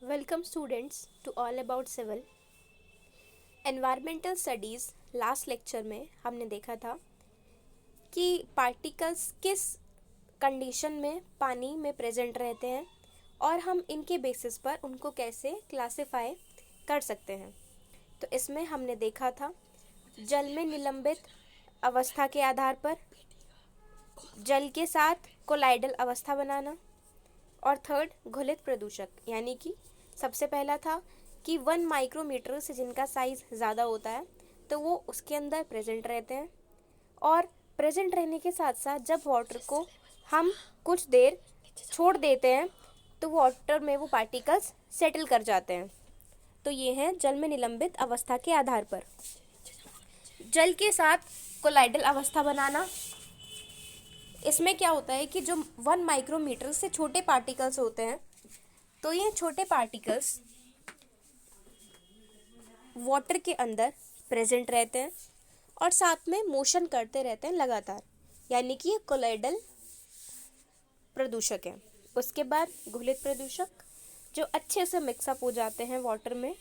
Welcome students to all about civil environmental studies. Last lecture में हमने देखा था कि पार्टिकल्स किस कंडीशन में पानी में प्रेजेंट रहते हैं और हम इनके बेसिस पर उनको कैसे क्लासिफाई कर सकते हैं। तो इसमें हमने देखा था जल में निलंबित अवस्था के आधार पर जल के साथ कोलाइडल अवस्था बनाना, और थर्ड घुलित प्रदूषक, यानी कि सबसे पहला था कि 1 माइक्रोमीटर से जिनका साइज़ ज़्यादा होता है तो वो उसके अंदर प्रेजेंट रहते हैं, और प्रेजेंट रहने के साथ साथ जब वाटर को हम कुछ देर छोड़ देते हैं तो वाटर में वो पार्टिकल्स सेटल कर जाते हैं। तो ये हैं जल में निलंबित अवस्था के आधार पर। जल के साथ कोलाइडल अवस्था बनाना, इसमें क्या होता है कि जो 1 माइक्रोमीटर से छोटे पार्टिकल्स होते हैं तो ये छोटे पार्टिकल्स वाटर के अंदर प्रेजेंट रहते हैं और साथ में मोशन करते रहते हैं लगातार, यानी कि ये कोलाइडल प्रदूषक है। उसके बाद घुलित प्रदूषक, जो अच्छे से मिक्सअप हो जाते हैं वाटर में,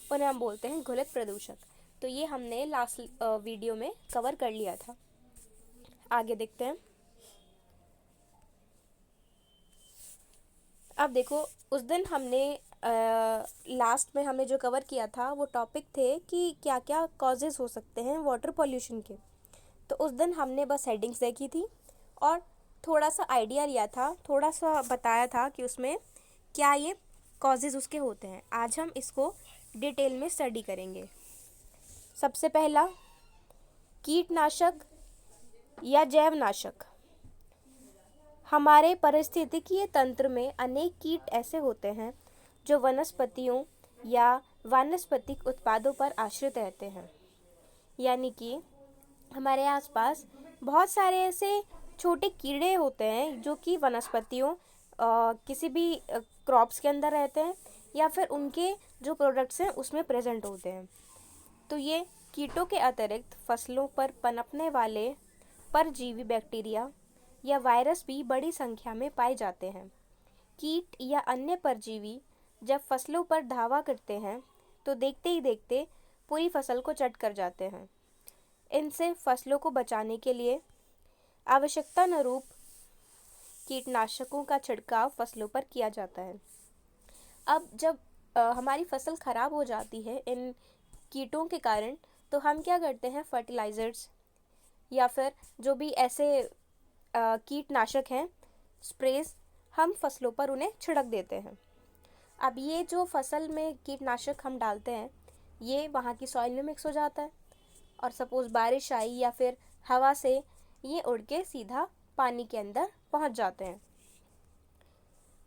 उन्हें हम बोलते हैं घुलित प्रदूषक। तो ये हमने लास्ट वीडियो में कवर कर लिया था। आगे देखते हैं। अब देखो, उस दिन हमने लास्ट में हमने जो कवर किया था वो टॉपिक थे कि क्या क्या कॉजेज़ हो सकते हैं वाटर पॉल्यूशन के। तो उस दिन हमने बस हेडिंग्स देखी थी और थोड़ा सा आइडिया लिया था, थोड़ा सा बताया था कि उसमें क्या ये कॉजेज़ उसके होते हैं। आज हम इसको डिटेल में स्टडी करेंगे। सबसे पहला, कीटनाशक या जैवनाशक। हमारे पारिस्थितिकीय तंत्र में अनेक कीट ऐसे होते हैं जो वनस्पतियों या वानस्पतिक उत्पादों पर आश्रित रहते हैं, यानी कि हमारे आसपास बहुत सारे ऐसे छोटे कीड़े होते हैं जो कि वनस्पतियों किसी भी क्रॉप्स के अंदर रहते हैं या फिर उनके जो प्रोडक्ट्स हैं उसमें प्रेजेंट होते हैं। तो ये कीटों के अतिरिक्त फसलों पर पनपने वाले परजीवी बैक्टीरिया या वायरस भी बड़ी संख्या में पाए जाते हैं। कीट या अन्य परजीवी जब फसलों पर धावा करते हैं तो देखते ही देखते पूरी फसल को चट कर जाते हैं। इनसे फसलों को बचाने के लिए आवश्यकतानुरूप कीटनाशकों का छिड़काव फसलों पर किया जाता है। अब जब हमारी फसल खराब हो जाती है इन कीटों के कारण, तो हम क्या करते हैं, फर्टिलाइज़र्स या फिर जो भी ऐसे कीटनाशक हैं, स्प्रेज, हम फसलों पर उन्हें छिड़क देते हैं। अब ये जो फसल में कीटनाशक हम डालते हैं ये वहाँ की सॉइल में मिक्स हो जाता है और सपोज़ बारिश आई या फिर हवा से ये उड़ के सीधा पानी के अंदर पहुँच जाते हैं।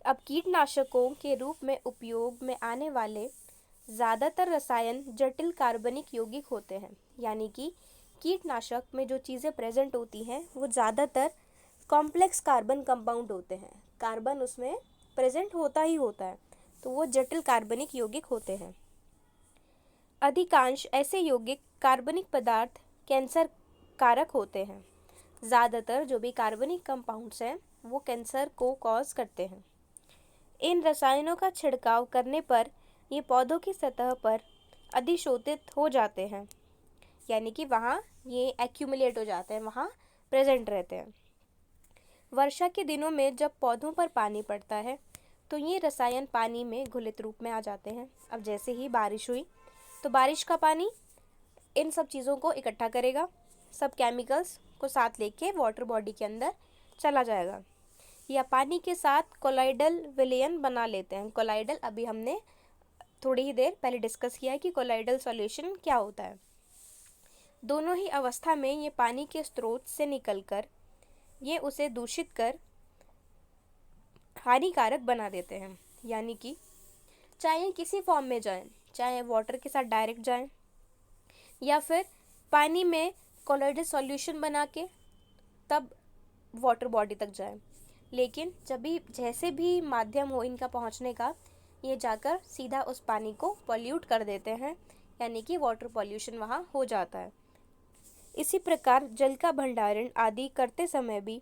अब कीटनाशकों के रूप में उपयोग में आने वाले ज़्यादातर रसायन जटिल कार्बनिक यौगिक होते हैं, यानी कि कीटनाशक में जो चीज़ें प्रेजेंट होती हैं वो ज़्यादातर कॉम्प्लेक्स कार्बन कंपाउंड होते हैं। कार्बन उसमें प्रेजेंट होता ही होता है, तो वो जटिल कार्बनिक यौगिक होते हैं। अधिकांश ऐसे यौगिक कार्बनिक पदार्थ कैंसर कारक होते हैं। ज़्यादातर जो भी कार्बनिक कंपाउंड्स हैं वो कैंसर को कॉज करते हैं। इन रसायनों का छिड़काव करने पर ये पौधों की सतह पर अधिशोषित हो जाते हैं, यानी कि वहाँ ये एक्यूमुलेट हो जाते हैं, वहाँ प्रेजेंट रहते हैं। वर्षा के दिनों में जब पौधों पर पानी पड़ता है तो ये रसायन पानी में घुलित रूप में आ जाते हैं। अब जैसे ही बारिश हुई तो बारिश का पानी इन सब चीज़ों को इकट्ठा करेगा, सब केमिकल्स को साथ लेके वाटर बॉडी के अंदर चला जाएगा, या पानी के साथ कोलाइडल विलयन बना लेते हैं। कोलाइडल अभी हमने थोड़ी ही देर पहले डिस्कस किया है कि कोलाइडल सॉल्यूशन क्या होता है। दोनों ही अवस्था में ये पानी के स्रोत से निकलकर ये उसे दूषित कर हानिकारक बना देते हैं, यानी कि चाहे किसी फॉर्म में जाएं, चाहे वाटर के साथ डायरेक्ट जाएं या फिर पानी में कोलाइडल सॉल्यूशन बना के तब वाटर बॉडी तक जाएं, लेकिन जब भी जैसे भी माध्यम हो इनका पहुंचने का, ये जाकर सीधा उस पानी को पॉल्यूट कर देते हैं, यानी कि वाटर पॉल्यूशन वहाँ हो जाता है। इसी प्रकार जल का भंडारण आदि करते समय भी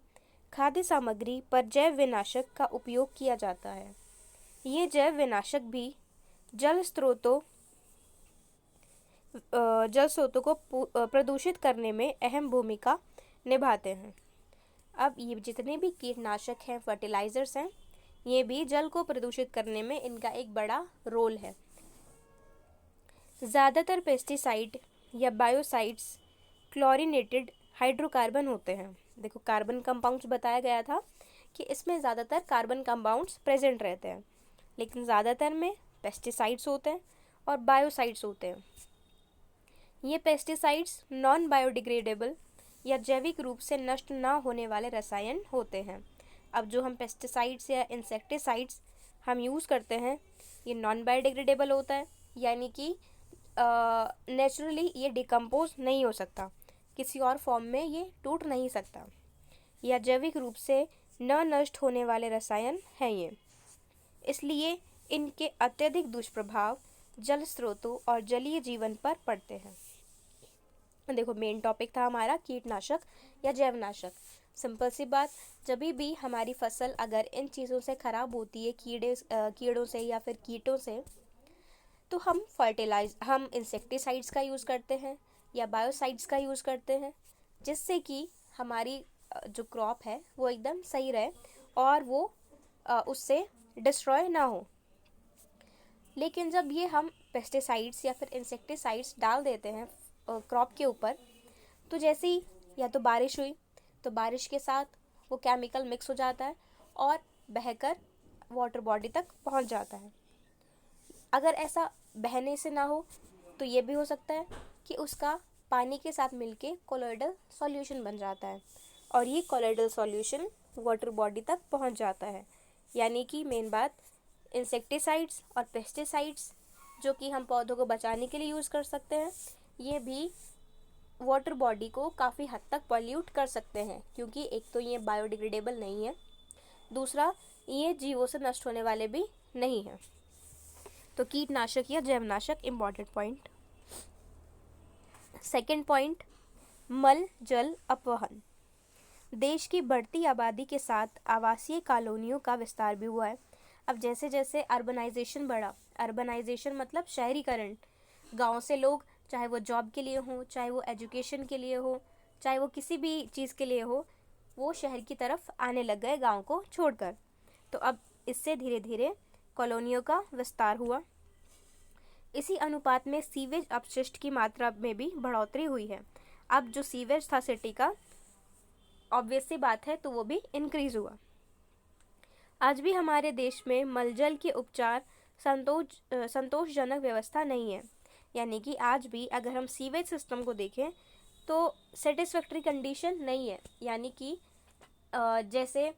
खाद्य सामग्री पर जैव विनाशक का उपयोग किया जाता है। ये जैव विनाशक भी जल स्रोतों को प्रदूषित करने में अहम भूमिका निभाते हैं। अब ये जितने भी कीटनाशक हैं, फर्टिलाइजर्स हैं, ये भी जल को प्रदूषित करने में इनका एक बड़ा रोल है। ज़्यादातर पेस्टिसाइड या बायोसाइड्स क्लोरीनेटेड हाइड्रोकार्बन होते हैं। देखो, कार्बन कंपाउंड्स बताया गया था कि इसमें ज़्यादातर कार्बन कंपाउंड्स प्रेजेंट रहते हैं, लेकिन ज़्यादातर में पेस्टिसाइड्स होते हैं और बायोसाइड्स होते हैं। ये पेस्टिसाइड्स नॉन बायोडिग्रेडेबल या जैविक रूप से नष्ट न होने वाले रसायन होते हैं। अब जो हम पेस्टिसाइड्स या इंसेक्टिसाइड्स हम यूज़ करते हैं, ये नॉन बायोडिग्रेडेबल होता है, यानी कि नेचुरली ये डिकम्पोज नहीं हो सकता, किसी और फॉर्म में ये टूट नहीं सकता, या जैविक रूप से न नष्ट होने वाले रसायन हैं ये। इसलिए इनके अत्यधिक दुष्प्रभाव जल स्रोतों और जलीय जीवन पर पड़ते हैं। देखो, मेन टॉपिक था हमारा कीटनाशक या जैवनाशक। सिंपल सी बात, जब भी हमारी फसल अगर इन चीज़ों से ख़राब होती है, कीड़ों से या फिर कीटों से, तो हम इंसेक्टिसाइड्स का यूज़ करते हैं या बायोसाइड्स का यूज़ करते हैं, जिससे कि हमारी जो क्रॉप है वो एकदम सही रहे और वो उससे डिस्ट्रॉय ना हो। लेकिन जब ये हम पेस्टिसाइड्स या फिर इंसेक्टिसाइड्स डाल देते हैं क्रॉप के ऊपर, तो जैसे ही या तो बारिश हुई, तो बारिश के साथ वो केमिकल मिक्स हो जाता है और बहकर वाटर बॉडी तक पहुंच जाता है। अगर ऐसा बहने से ना हो तो ये भी हो सकता है कि उसका पानी के साथ मिलके कोलोइडल सॉल्यूशन बन जाता है और ये कोलोइडल सॉल्यूशन वाटर बॉडी तक पहुंच जाता है। यानी कि मेन बात, इंसेक्टिसाइड्स और पेस्टिसाइड्स जो कि हम पौधों को बचाने के लिए यूज़ कर सकते हैं, ये भी वाटर बॉडी को काफ़ी हद तक पॉल्यूट कर सकते हैं, क्योंकि एक तो ये बायोडिग्रेडेबल नहीं है, दूसरा ये जीवों से नष्ट होने वाले भी नहीं हैं। तो कीटनाशक या जैवनाशक इम्पॉर्टेंट पॉइंट। सेकेंड पॉइंट, मल जल अपवहन। देश की बढ़ती आबादी के साथ आवासीय कॉलोनियों का विस्तार भी हुआ है। अब जैसे जैसे अर्बनाइजेशन बढ़ा, अर्बनाइजेशन मतलब शहरीकरण, गांव से लोग, चाहे वो जॉब के लिए हो, चाहे वो एजुकेशन के लिए हो, चाहे वो किसी भी चीज़ के लिए हो, वो शहर की तरफ आने लग गए गांव को छोड़कर। तो अब इससे धीरे धीरे कॉलोनियों का विस्तार हुआ। इसी अनुपात में सीवेज अपशिष्ट की मात्रा में भी बढ़ोतरी हुई है। अब जो सीवेज था सिटी का, ऑब्वियस सी बात है, तो वो भी इंक्रीज हुआ। आज भी हमारे देश में मलजल के उपचार संतोषजनक व्यवस्था नहीं है। यानी कि आज भी अगर हम सीवेज सिस्टम को देखें तो सेटिस्फैक्ट्री कंडीशन नहीं है। यानी कि जैसे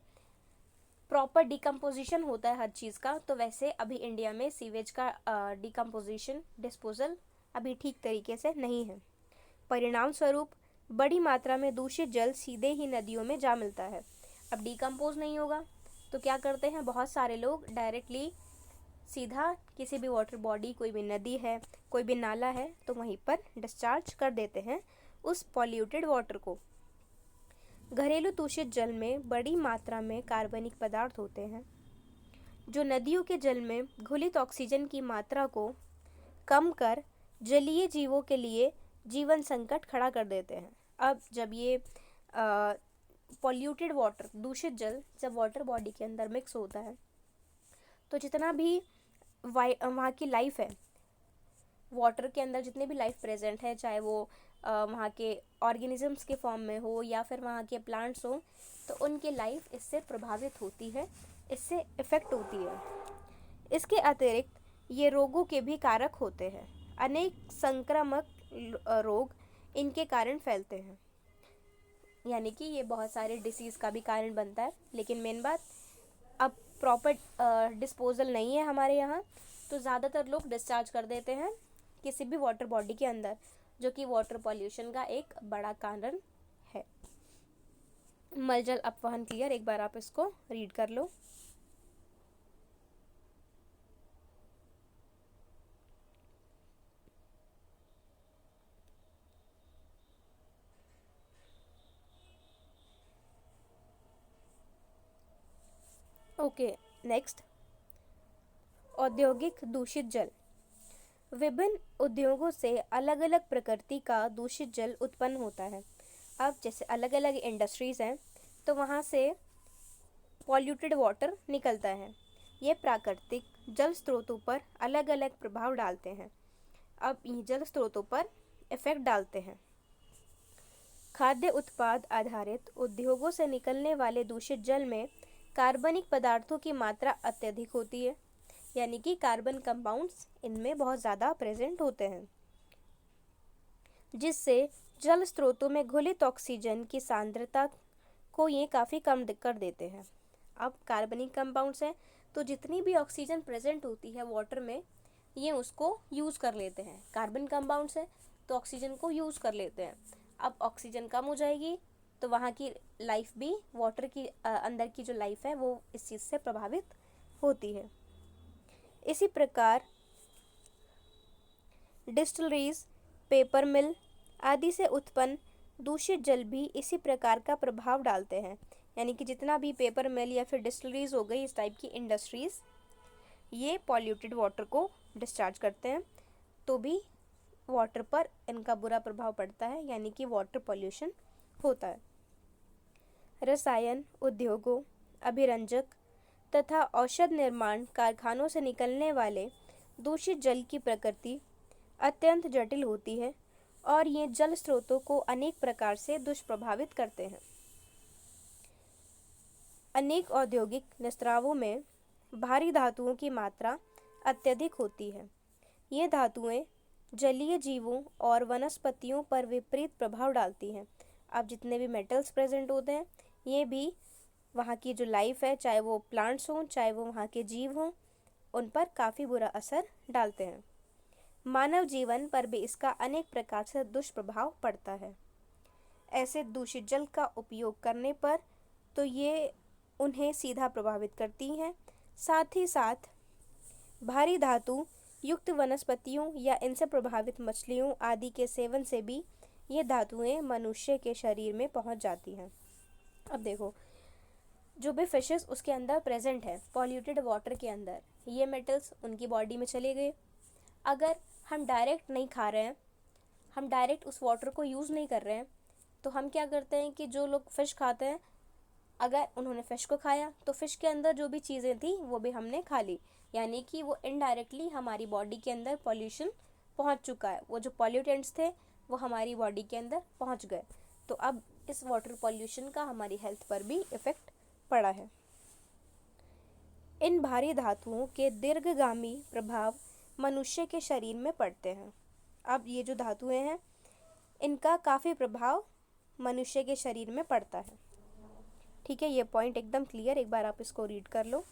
प्रॉपर डिकम्पोजिशन होता है हर चीज़ का, तो वैसे अभी इंडिया में सीवेज का डिकम्पोजिशन, डिस्पोजल अभी ठीक तरीके से नहीं है। परिणाम स्वरूप बड़ी मात्रा में दूषित जल सीधे ही नदियों में जा मिलता है। अब डिकम्पोज नहीं होगा तो क्या करते हैं बहुत सारे लोग, डायरेक्टली सीधा किसी भी वाटर बॉडी, कोई भी नदी है, कोई भी नाला है, तो वहीं पर डिस्चार्ज कर देते हैं उस पॉल्यूटेड वाटर को। घरेलू दूषित जल में बड़ी मात्रा में कार्बनिक पदार्थ होते हैं जो नदियों के जल में घुलित ऑक्सीजन की मात्रा को कम कर जलीय जीवों के लिए जीवन संकट खड़ा कर देते हैं। अब जब ये पॉल्यूटेड वाटर, दूषित जल जब वाटर बॉडी के अंदर मिक्स होता है, तो जितना भी वहाँ की लाइफ है, वाटर के अंदर जितने भी लाइफ प्रेजेंट है, चाहे वो वहाँ के ऑर्गेनिजम्स के फॉर्म में हो या फिर वहाँ के प्लांट्स हो, तो उनकी लाइफ इससे प्रभावित होती है, इससे इफ़ेक्ट होती है। इसके अतिरिक्त ये रोगों के भी कारक होते हैं। अनेक संक्रामक रोग इनके कारण फैलते हैं, यानी कि ये बहुत सारे डिसीज़ का भी कारण बनता है। लेकिन मेन बात, अब प्रॉपर डिस्पोजल नहीं है हमारे यहाँ, तो ज़्यादातर लोग डिस्चार्ज कर देते हैं किसी भी वाटर बॉडी के अंदर, जो कि वाटर पॉल्यूशन का एक बड़ा कारण है। मलजल अपवहन क्लियर, एक बार आप इसको रीड कर लो। ओके, नेक्स्ट, औद्योगिक दूषित जल। विभिन्न उद्योगों से अलग अलग प्रकृति का दूषित जल उत्पन्न होता है। अब जैसे अलग अलग इंडस्ट्रीज़ हैं तो वहाँ से पॉल्यूटेड वाटर निकलता है। ये प्राकृतिक जल स्रोतों पर अलग अलग प्रभाव डालते हैं। अब ये जल स्रोतों पर इफेक्ट डालते हैं। खाद्य उत्पाद आधारित उद्योगों से निकलने वाले दूषित जल में कार्बनिक पदार्थों की मात्रा अत्यधिक होती है, यानी कि कार्बन कंपाउंड्स इनमें बहुत ज़्यादा प्रेजेंट होते हैं, जिससे जल स्रोतों में घुलित ऑक्सीजन की सांद्रता को ये काफ़ी कम कर देते हैं। अब कार्बनिक कंपाउंड्स हैं तो जितनी भी ऑक्सीजन प्रेजेंट होती है वाटर में ये उसको यूज़ कर लेते हैं। कार्बन कंपाउंड्स है तो ऑक्सीजन को यूज़ कर लेते हैं। अब ऑक्सीजन कम हो जाएगी तो वहाँ की लाइफ भी, वाटर की अंदर की जो लाइफ है वो इस चीज़ से प्रभावित होती है। इसी प्रकार डिस्टिलरीज, पेपर मिल आदि से उत्पन्न दूषित जल भी इसी प्रकार का प्रभाव डालते हैं। यानी कि जितना भी पेपर मिल या फिर डिस्टिलरीज हो गई, इस टाइप की इंडस्ट्रीज़, ये पॉल्यूटेड वाटर को डिस्चार्ज करते हैं तो भी वाटर पर इनका बुरा प्रभाव पड़ता है, यानी कि वाटर पॉल्यूशन होता है। रसायन उद्योगों, अभिरंजक तथा औषध निर्माण कारखानों से निकलने वाले दूषित जल की प्रकृति अत्यंत जटिल होती है और ये जल स्रोतों को अनेक प्रकार से दुष्प्रभावित करते हैं। अनेक औद्योगिक निस्रावों में भारी धातुओं की मात्रा अत्यधिक होती है। ये धातुएं जलीय जीवों और वनस्पतियों पर विपरीत प्रभाव डालती हैं। अब जितने भी मेटल्स प्रेजेंट होते हैं ये भी वहाँ की जो लाइफ है, चाहे वो प्लांट्स हों चाहे वो वहाँ के जीव हों, उन पर काफ़ी बुरा असर डालते हैं। मानव जीवन पर भी इसका अनेक प्रकार से दुष्प्रभाव पड़ता है। ऐसे दूषित जल का उपयोग करने पर तो ये उन्हें सीधा प्रभावित करती हैं, साथ ही साथ भारी धातु युक्त वनस्पतियों या इनसे प्रभावित मछलियों आदि के सेवन से भी ये धातुएं मनुष्य के शरीर में पहुंच जाती हैं। अब देखो, जो भी फिशेस उसके अंदर प्रेजेंट है पॉल्यूटेड वाटर के अंदर, ये मेटल्स उनकी बॉडी में चले गए। अगर हम डायरेक्ट नहीं खा रहे हैं, हम डायरेक्ट उस वाटर को यूज़ नहीं कर रहे हैं, तो हम क्या करते हैं कि जो लोग फ़िश खाते हैं, अगर उन्होंने फ़िश को खाया तो फ़िश के अंदर जो भी चीज़ें थी वो भी हमने खा ली, यानी कि वो इनडायरेक्टली हमारी बॉडी के अंदर पॉल्यूशन पहुंच चुका है। वो जो पॉल्यूटेंट्स थे वो हमारी बॉडी के अंदर पहुंच गए, तो अब इस वाटर पॉल्यूशन का हमारी हेल्थ पर भी इफ़ेक्ट पड़ा है। इन भारी धातुओं के दीर्घगामी प्रभाव मनुष्य के शरीर में पड़ते हैं। अब ये जो धातुएं हैं इनका काफ़ी प्रभाव मनुष्य के शरीर में पड़ता है। ठीक है, ये पॉइंट एकदम क्लियर, एक बार आप इसको रीड कर लो।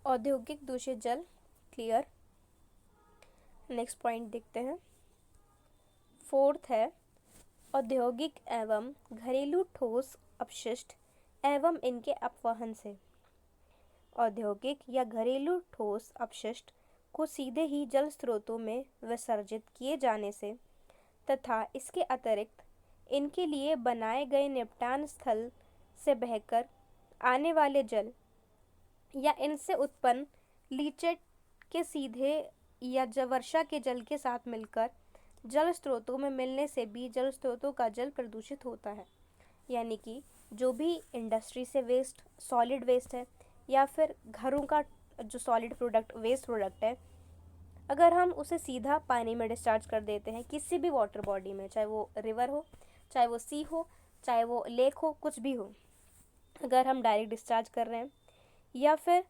औद्योगिक दूषित जल क्लियर। नेक्स्ट पॉइंट देखते हैं। फोर्थ है औद्योगिक एवं घरेलू ठोस अपशिष्ट एवं इनके अपवहन से। औद्योगिक या घरेलू ठोस अपशिष्ट को सीधे ही जल स्रोतों में विसर्जित किए जाने से तथा इसके अतिरिक्त इनके लिए बनाए गए निपटान स्थल से बहकर आने वाले जल या इनसे उत्पन्न लीचेट के सीधे या वर्षा के जल के साथ मिलकर जल स्रोतों में मिलने से भी जल स्रोतों का जल प्रदूषित होता है। यानी कि जो भी इंडस्ट्री से वेस्ट, सॉलिड वेस्ट है या फिर घरों का जो सॉलिड प्रोडक्ट, वेस्ट प्रोडक्ट है, अगर हम उसे सीधा पानी में डिस्चार्ज कर देते हैं किसी भी वाटर बॉडी में, चाहे वो रिवर हो, चाहे वो सी हो, चाहे वो लेक हो, कुछ भी हो, अगर हम डायरेक्ट डिस्चार्ज कर रहे हैं या फिर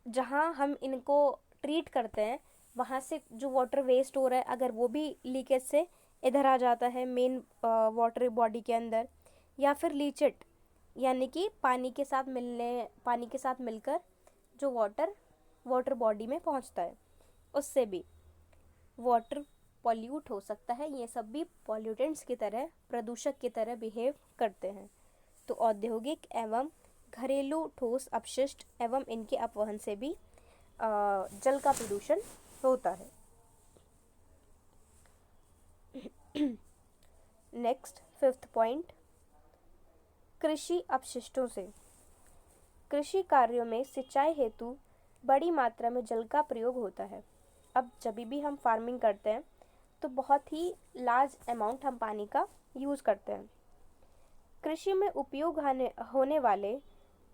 जहाँ हम इनको ट्रीट करते हैं वहाँ से जो वाटर वेस्ट हो रहा है, अगर वो भी लीकेज से इधर आ जाता है मेन वाटर बॉडी के अंदर, या फिर लीचेट यानी कि पानी के साथ मिलकर जो वाटर बॉडी में पहुंचता है, उससे भी वाटर पॉल्यूट हो सकता है। ये सब भी पॉल्यूटेंट्स की तरह, प्रदूषक की तरह बिहेव करते हैं। तो औद्योगिक एवं घरेलू ठोस अपशिष्ट एवं इनके अपवहन से भी जल का प्रदूषण होता है। नेक्स्ट 5th पॉइंट, कृषि अपशिष्टों से। कृषि कार्यों में सिंचाई हेतु बड़ी मात्रा में जल का प्रयोग होता है। अब जब भी हम फार्मिंग करते हैं तो बहुत ही लार्ज अमाउंट हम पानी का यूज़ करते हैं। कृषि में उपयोग होने वाले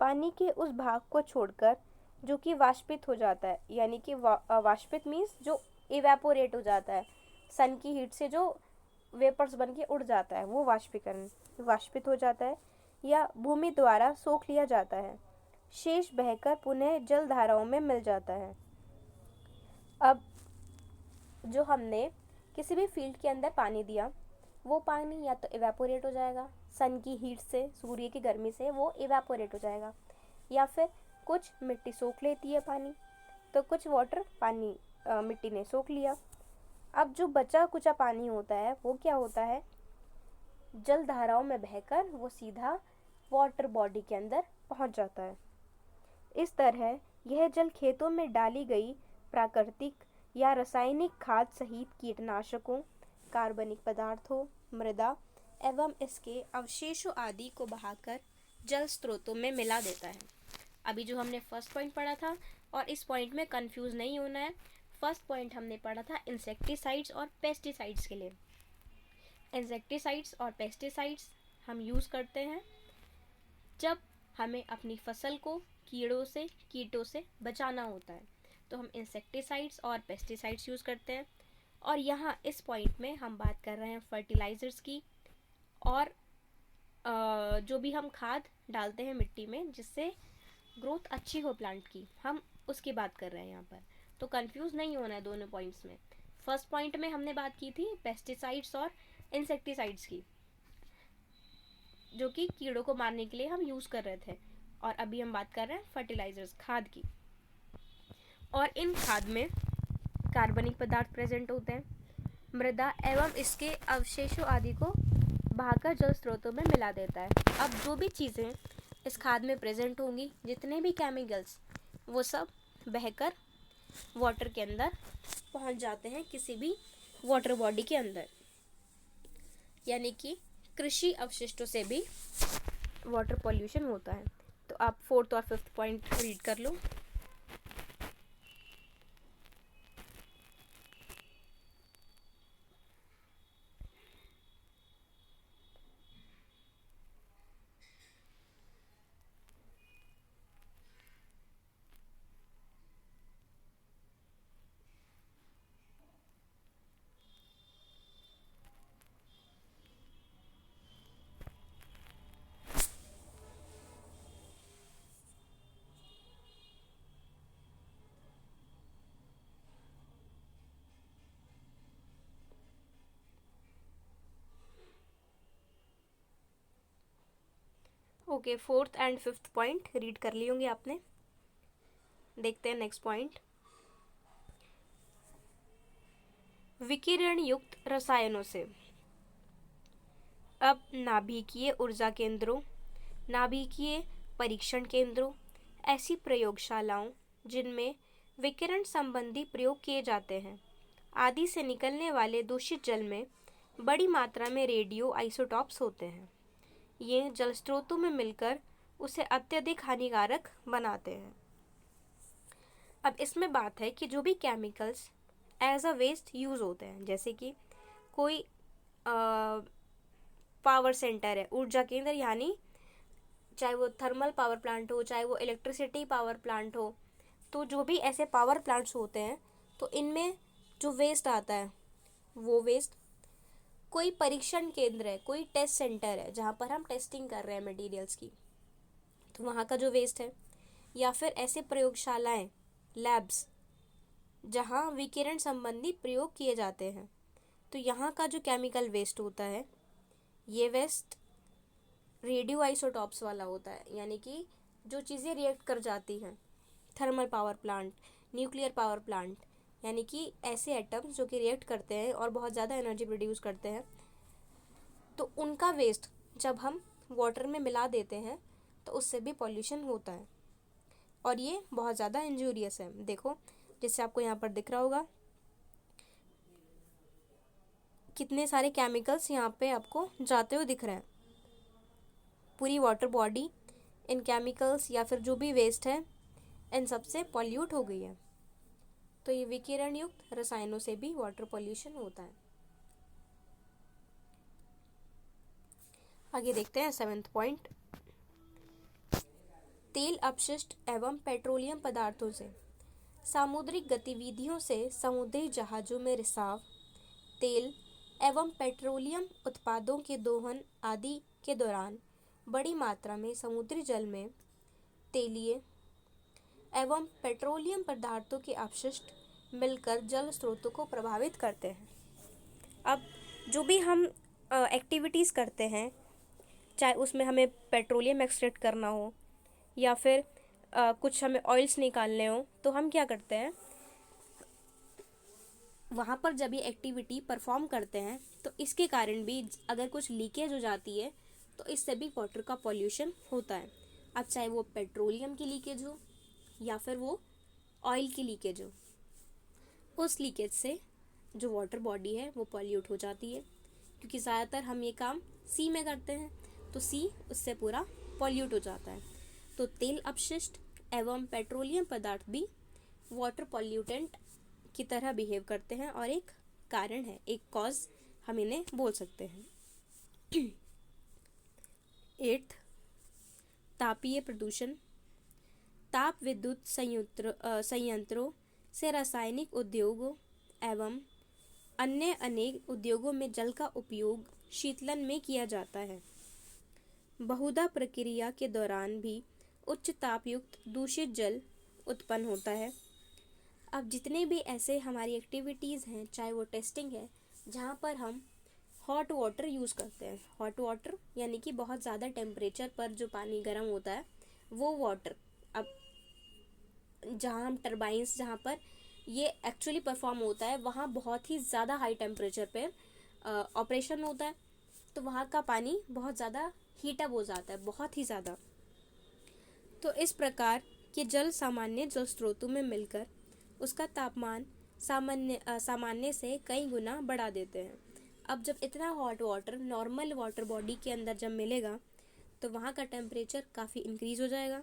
पानी के उस भाग को छोड़कर जो कि वाष्पित हो जाता है, यानी कि वाष्पित मीन्स जो इवेपोरेट हो जाता है, सन की हीट से जो वेपर्स बन के उड़ जाता है, वो वाष्पित हो जाता है या भूमि द्वारा सोख लिया जाता है, शेष बहकर पुनः जल धाराओं में मिल जाता है। अब जो हमने किसी भी फील्ड के अंदर पानी दिया, वो पानी या तो इवेपोरेट हो जाएगा, सन की हीट से, सूर्य की गर्मी से वो इवेपोरेट हो जाएगा, या फिर कुछ मिट्टी सोख लेती है पानी, तो कुछ वाटर पानी मिट्टी ने सोख लिया। अब जो बचा कुचा पानी होता है वो क्या होता है, जल धाराओं में बहकर वो सीधा वाटर बॉडी के अंदर पहुंच जाता है। इस तरह यह जल खेतों में डाली गई प्राकृतिक या रासायनिक खाद सहित कीटनाशकों, कार्बनिक पदार्थों, मृदा एवं इसके अवशेषों आदि को बहाकर जल स्रोतों में मिला देता है। अभी जो हमने फर्स्ट पॉइंट पढ़ा था, और इस पॉइंट में कंफ्यूज नहीं होना है, फर्स्ट पॉइंट हमने पढ़ा था इंसेक्टिसाइड्स और पेस्टिसाइड्स के लिए। इंसेक्टिसाइड्स और पेस्टिसाइड्स हम यूज़ करते हैं जब हमें अपनी फसल को कीटों से बचाना होता है, तो हम इंसेक्टिसाइड्स और पेस्टिसाइड्स यूज़ करते हैं। और यहाँ इस पॉइंट में हम बात कर रहे हैं फर्टिलाइज़र्स की, और जो भी हम खाद डालते हैं मिट्टी में जिससे ग्रोथ अच्छी हो प्लांट की, हम उसकी बात कर रहे हैं यहाँ पर। तो कंफ्यूज नहीं होना है दोनों पॉइंट्स में। फर्स्ट पॉइंट में हमने बात की थी पेस्टिसाइड्स और इंसेक्टिसाइड्स की, जो कि कीड़ों को मारने के लिए हम यूज़ कर रहे थे, और अभी हम बात कर रहे हैं फर्टिलाइजर्स, खाद की। और इन खाद में कार्बनिक पदार्थ प्रेजेंट होते हैं, मृदा एवं इसके अवशेषों आदि को बहाकर जल स्रोतों में मिला देता है। अब जो भी चीज़ें इस खाद में प्रेजेंट होंगी, जितने भी केमिकल्स, वो सब बहकर वाटर के अंदर पहुंच जाते हैं, किसी भी वाटर बॉडी के अंदर। यानी कि कृषि अवशिष्टों से भी वाटर पॉल्यूशन होता है। तो आप 4th और 5th पॉइंट रीड कर लो। Okay, 4th and 5th point read कर लिए होंगे आपने। देखते हैं नेक्स्ट पॉइंट, विकिरण युक्त रसायनों से। अब नाभिकीय ऊर्जा केंद्रों, नाभिकीय परीक्षण केंद्रों, ऐसी प्रयोगशालाओं जिनमें विकिरण संबंधी प्रयोग किए जाते हैं आदि से निकलने वाले दूषित जल में बड़ी मात्रा में रेडियो आइसोटॉप्स होते हैं। ये जल स्रोतों में मिलकर उसे अत्यधिक हानिकारक बनाते हैं। अब इसमें बात है कि जो भी chemicals as a waste use होते हैं, जैसे कि कोई पावर सेंटर है, ऊर्जा केंद्र, यानी चाहे वो थर्मल पावर प्लांट हो, चाहे वो इलेक्ट्रिसिटी पावर प्लांट हो, तो जो भी ऐसे पावर प्लांट्स होते हैं, तो इनमें जो वेस्ट आता है, वो वेस्ट, कोई परीक्षण केंद्र है, कोई टेस्ट सेंटर है जहाँ पर हम टेस्टिंग कर रहे हैं मटेरियल्स की, तो वहाँ का जो वेस्ट है, या फिर ऐसे प्रयोगशालाएं, लैब्स, जहाँ विकिरण संबंधी प्रयोग किए जाते हैं, तो यहाँ का जो केमिकल वेस्ट होता है, ये वेस्ट रेडियो आइसोटॉप्स वाला होता है, यानी कि जो चीज़ें रिएक्ट कर जाती हैं, thermal power plant, nuclear power plant, यानी कि ऐसे एटम्स जो कि रिएक्ट करते हैं और बहुत ज़्यादा एनर्जी प्रोड्यूस करते हैं, तो उनका वेस्ट जब हम वाटर में मिला देते हैं तो उससे भी पॉल्यूशन होता है और ये बहुत ज़्यादा इंजूरियस है। देखो जैसे आपको यहाँ पर दिख रहा होगा कितने सारे केमिकल्स यहाँ पे आपको जाते हुए दिख रहे हैं। पूरी वाटर बॉडी इन केमिकल्स या फिर जो भी वेस्ट है इन सब से पॉल्यूट हो गई है। तो ये विकिरण युक्त रसायनों से भी वाटर पॉल्यूशन होता है। आगे देखते हैं 7th पॉइंट, तेल अपशिष्ट एवं पेट्रोलियम पदार्थों से सामुद्रिक गतिविधियों से समुद्री जहाजों में रिसाव, तेल एवं पेट्रोलियम उत्पादों के दोहन आदि के दौरान बड़ी मात्रा में समुद्री जल में तेलीय एवं पेट्रोलियम पदार्थों के अपशिष्ट मिलकर जल स्रोतों को प्रभावित करते हैं। अब जो भी हम एक्टिविटीज़ करते हैं, चाहे उसमें हमें पेट्रोलियम एक्सट्रैक्ट करना हो या फिर कुछ हमें ऑयल्स निकालने हो, तो हम क्या करते हैं, वहाँ पर जब ये एक्टिविटी परफॉर्म करते हैं तो इसके कारण भी अगर कुछ लीकेज हो जाती है तो इससे भी वाटर का पॉल्यूशन होता है। अब चाहे वो पेट्रोलियम की लीकेज हो या फिर वो ऑयल की लीकेज हो, उस लीकेज से जो वाटर बॉडी है वो पॉल्यूट हो जाती है, क्योंकि ज़्यादातर हम ये काम सी में करते हैं तो सी उससे पूरा पॉल्यूट हो जाता है। तो तेल अपशिष्ट एवं पेट्रोलियम पदार्थ भी वाटर पॉल्यूटेंट की तरह बिहेव करते हैं और एक कारण है, एक कॉज हम इन्हें बोल सकते हैं। 8th, तापीय प्रदूषण, ताप विद्युत संयंत्रों से रासायनिक उद्योगों एवं अन्य अनेक उद्योगों में जल का उपयोग शीतलन में किया जाता है। बहुधा प्रक्रिया के दौरान भी उच्च तापयुक्त दूषित जल उत्पन्न होता है। अब जितने भी ऐसे हमारी एक्टिविटीज़ हैं, चाहे वो टेस्टिंग है जहाँ पर हम हॉट वाटर यूज़ करते हैं, हॉट वाटर यानी कि बहुत ज़्यादा टेम्परेचर पर जो पानी गर्म होता है वो वाटर, अब जहाँ हम टरबाइंस जहाँ पर ये एक्चुअली परफॉर्म होता है वहाँ बहुत ही ज़्यादा हाई टेम्परेचर पे ऑपरेशन होता है, तो वहाँ का पानी बहुत ज़्यादा हीटअप हो जाता है, बहुत ही ज़्यादा। तो इस प्रकार के जल सामान्य जल स्रोतों में मिलकर उसका तापमान सामान्य से कई गुना बढ़ा देते हैं। अब जब इतना hot water normal water body के अंदर जब मिलेगा तो वहाँ का टेम्परेचर काफ़ी इंक्रीज हो जाएगा।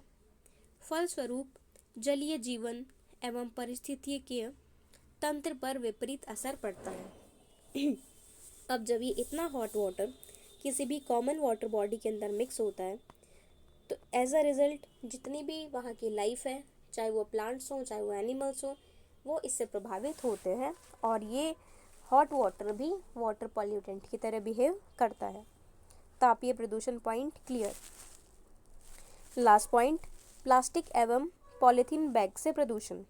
फलस्वरूप जलीय जीवन एवं पारिस्थितिकीय तंत्र पर विपरीत असर पड़ता है। अब जब ये इतना हॉट वाटर किसी भी कॉमन वाटर बॉडी के अंदर मिक्स होता है तो एज अ रिज़ल्ट जितनी भी वहाँ की लाइफ है, चाहे वो प्लांट्स हों चाहे वो एनिमल्स हों, वो इससे प्रभावित होते हैं और ये हॉट वाटर भी वाटर पॉल्यूटेंट की तरह बिहेव करता है। तापीय प्रदूषण point clear. Last point, plastic एवं पॉलीथीन बैग से प्रदूषण।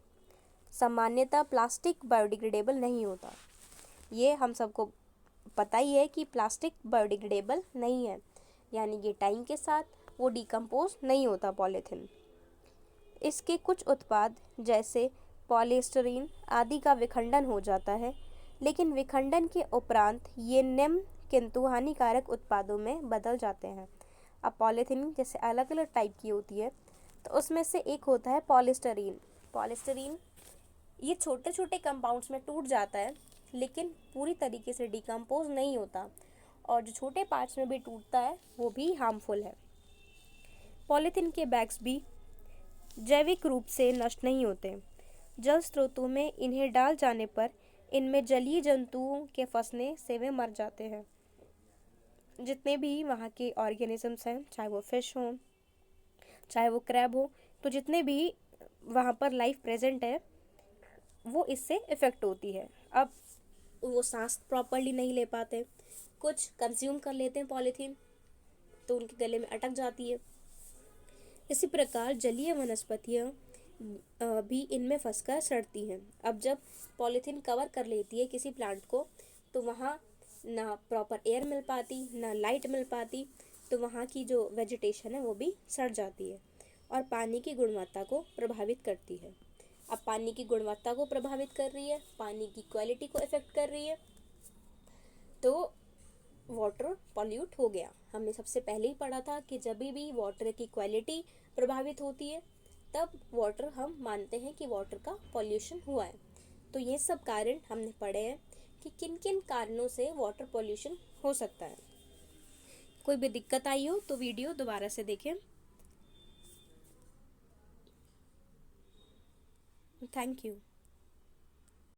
सामान्यतः प्लास्टिक बायोडिग्रेडेबल नहीं होता, ये हम सबको पता ही है कि प्लास्टिक बायोडिग्रेडेबल नहीं है, यानी कि टाइम के साथ वो डिकम्पोज नहीं होता पॉलीथीन। इसके कुछ उत्पाद जैसे पॉलीस्टरीन आदि का विखंडन हो जाता है, लेकिन विखंडन के उपरांत ये निम्न किंतु हानिकारक उत्पादों में बदल जाते हैं। अब पॉलीथीन जैसे अलग अलग टाइप की होती है, तो उसमें से एक होता है पॉलीस्टरीन। पॉलीस्टरीन ये छोटे छोटे कंपाउंड्स में टूट जाता है, लेकिन पूरी तरीके से डिकम्पोज नहीं होता, और जो छोटे पार्ट्स में भी टूटता है वो भी हार्मफुल है। पॉलीथीन के बैग्स भी जैविक रूप से नष्ट नहीं होते। जल स्रोतों में इन्हें डाल जाने पर इनमें जलीय जंतुओं के फंसने से वे मर जाते हैं। जितने भी वहाँ के ऑर्गेनिजम्स हैं, चाहे वो फिश हों चाहे वो क्रैब हो, तो जितने भी वहाँ पर लाइफ प्रेजेंट है वो इससे इफ़ेक्ट होती है। अब वो सांस प्रॉपरली नहीं ले पाते, कुछ कंज्यूम कर लेते हैं पॉलीथीन तो उनके गले में अटक जाती है। इसी प्रकार जलीय वनस्पतियाँ भी इनमें फंसकर सड़ती हैं। अब जब पॉलीथीन कवर कर लेती है किसी प्लांट को तो वहाँ ना प्रॉपर एयर मिल पाती, ना लाइट मिल पाती, तो वहाँ की जो वेजिटेशन है वो भी सड़ जाती है और पानी की गुणवत्ता को प्रभावित करती है। अब पानी की गुणवत्ता को प्रभावित कर रही है, पानी की क्वालिटी को इफेक्ट कर रही है, तो वाटर पॉल्यूट हो गया। हमने सबसे पहले ही पढ़ा था कि जब भी वाटर की क्वालिटी प्रभावित होती है तब वाटर हम मानते हैं कि वाटर का पॉल्यूशन हुआ है। तो ये सब कारण हमने पढ़े हैं कि किन किन कारणों से वाटर पॉल्यूशन हो सकता है। कोई भी दिक्कत आई हो तो वीडियो दोबारा से देखें। Thank you.